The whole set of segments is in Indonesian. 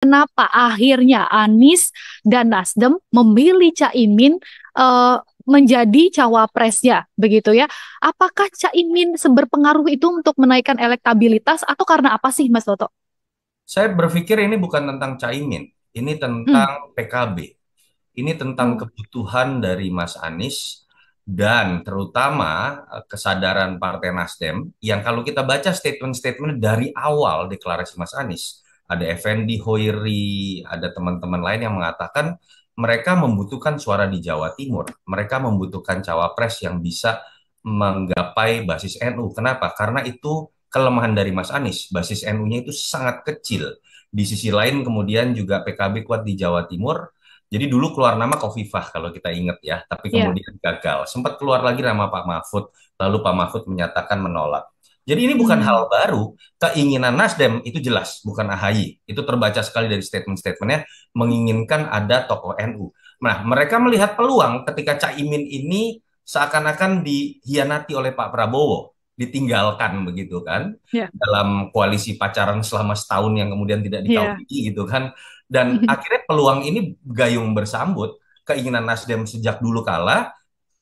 kenapa akhirnya Anies dan Nasdem memilih Caimin menjadi cawapresnya begitu ya. Apakah Caimin seberpengaruh itu untuk menaikkan elektabilitas atau karena apa sih Mas Toto? Saya berpikir ini bukan tentang Caimin, ini Hmm. tentang PKB. Ini tentang Oh, kebutuhan dari Mas Anies dan terutama kesadaran Partai Nasdem yang kalau kita baca statement-statement dari awal deklarasi Mas Anies, ada Effendi Hoiri, ada teman-teman lain yang mengatakan mereka membutuhkan suara di Jawa Timur. Mereka membutuhkan cawapres yang bisa menggapai basis NU. Kenapa? Karena itu kelemahan dari Mas Anies. Basis NU-nya itu sangat kecil. Di sisi lain kemudian juga PKB kuat di Jawa Timur. Jadi dulu keluar nama Khofifah kalau kita ingat ya, tapi ya. kemudian gagal. Sempat keluar lagi nama Pak Mahfud, lalu Pak Mahfud menyatakan menolak. Jadi ini bukan Hmm. hal baru. Keinginan Nasdem itu jelas, bukan AHY. Itu terbaca sekali dari statement-statementnya, menginginkan ada tokoh NU. Nah, mereka melihat peluang ketika Caimin ini seakan-akan dihianati oleh Pak Prabowo, ditinggalkan begitu kan, Ya. dalam koalisi pacaran selama setahun yang kemudian tidak Ya. dikawini gitu kan. Dan akhirnya peluang ini gayung bersambut, keinginan Nasdem sejak dulu kala,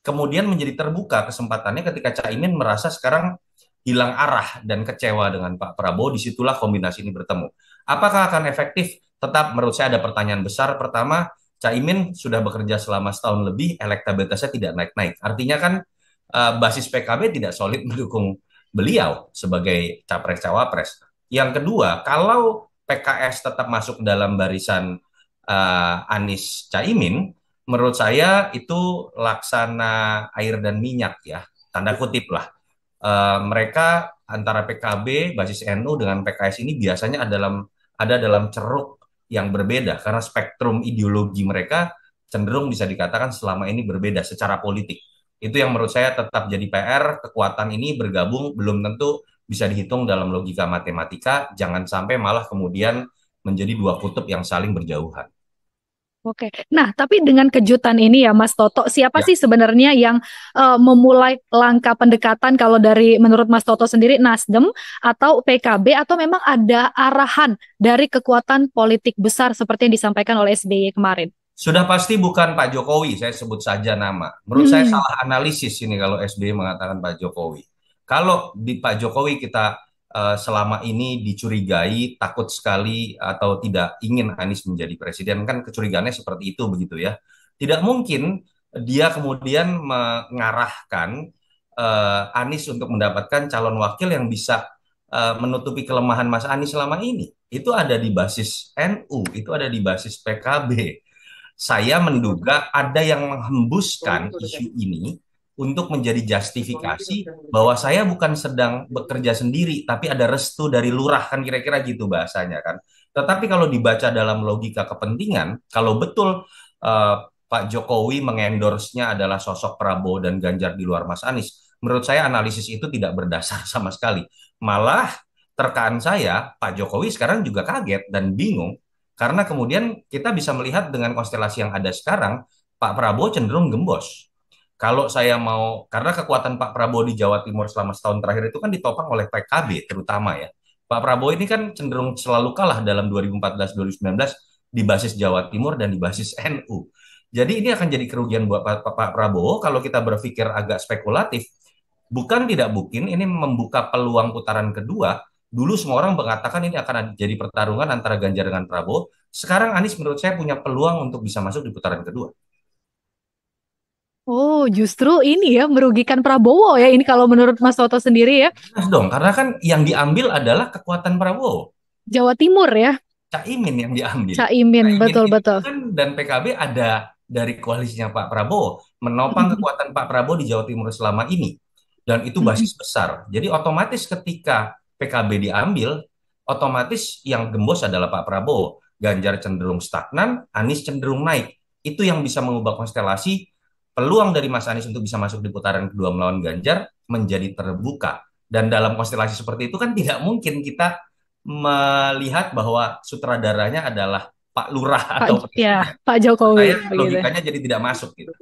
kemudian menjadi terbuka kesempatannya ketika Caimin merasa sekarang hilang arah dan kecewa dengan Pak Prabowo, disitulah kombinasi ini bertemu. Apakah akan efektif? Tetap menurut saya ada pertanyaan besar. Pertama, Caimin sudah bekerja selama setahun lebih, elektabilitasnya tidak naik-naik. Artinya kan basis PKB tidak solid mendukung beliau sebagai capres-cawapres. Yang kedua, kalau PKS tetap masuk dalam barisan Anies Caimin, menurut saya itu laksana air dan minyak ya, tanda kutip lah. Mereka antara PKB, basis NU dengan PKS ini biasanya ada dalam ceruk yang berbeda karena spektrum ideologi mereka cenderung bisa dikatakan selama ini berbeda secara politik. Itu yang menurut saya tetap jadi PR, kekuatan ini bergabung belum tentu bisa dihitung dalam logika matematika, jangan sampai malah kemudian menjadi dua kutub yang saling berjauhan. Oke. Nah, tapi dengan kejutan ini ya Mas Toto, siapa Ya. sih sebenarnya yang memulai langkah pendekatan kalau dari menurut Mas Toto sendiri Nasdem atau PKB atau memang ada arahan dari kekuatan politik besar seperti yang disampaikan oleh SBY kemarin? Sudah pasti bukan Pak Jokowi, saya sebut saja nama. Menurut saya Hmm. salah analisis ini kalau SBY mengatakan Pak Jokowi. Kalau di Pak Jokowi kita selama ini dicurigai takut sekali atau tidak ingin Anies menjadi presiden, kan kecurigaannya seperti itu begitu ya. Tidak mungkin dia kemudian mengarahkan Anies untuk mendapatkan calon wakil yang bisa menutupi kelemahan Mas Anies selama ini. Itu ada di basis NU, itu ada di basis PKB. Saya menduga ada yang menghembuskan isu ini untuk menjadi justifikasi bahwa saya bukan sedang bekerja sendiri, tapi ada restu dari lurah, kan kira-kira gitu bahasanya kan. Tetapi kalau dibaca dalam logika kepentingan, kalau betul eh, Pak Jokowi mengendorse-nya adalah sosok Prabowo dan Ganjar di luar Mas Anies, menurut saya analisis itu tidak berdasar sama sekali. Malah terkaan saya, Pak Jokowi sekarang juga kaget dan bingung karena kemudian kita bisa melihat dengan konstelasi yang ada sekarang, Pak Prabowo cenderung gembos. Kalau saya mau, karena kekuatan Pak Prabowo di Jawa Timur selama setahun terakhir itu kan ditopang oleh PKB terutama ya. Pak Prabowo ini kan cenderung selalu kalah dalam 2014-2019 di basis Jawa Timur dan di basis NU. Jadi ini akan jadi kerugian buat Pak Prabowo kalau kita berpikir agak spekulatif. Bukan tidak mungkin ini membuka peluang putaran kedua. Dulu semua orang mengatakan ini akan jadi pertarungan antara Ganjar dengan Prabowo. Sekarang Anies menurut saya punya peluang untuk bisa masuk di putaran kedua. Oh, justru ini ya merugikan Prabowo ya ini kalau menurut Mas Toto sendiri ya. Jelas dong, karena kan yang diambil adalah kekuatan Prabowo. Jawa Timur ya, Caimin yang diambil. Caimin Caimin itu betul-betul. kan dan PKB ada dari koalisinya Pak Prabowo, menopang kekuatan Pak Prabowo di Jawa Timur selama ini. Dan itu basis besar. Jadi otomatis ketika PKB diambil, otomatis yang gembos adalah Pak Prabowo. Ganjar cenderung stagnan, Anies cenderung naik. Itu yang bisa mengubah konstelasi peluang dari Mas Anies untuk bisa masuk di putaran kedua melawan Ganjar menjadi terbuka. Dan dalam konstelasi seperti itu kan tidak mungkin kita melihat bahwa sutradaranya adalah Pak Lurah Pak atau ya, presiden. Pak Menurut Jokowi saya begitu. logikanya jadi tidak masuk gitu.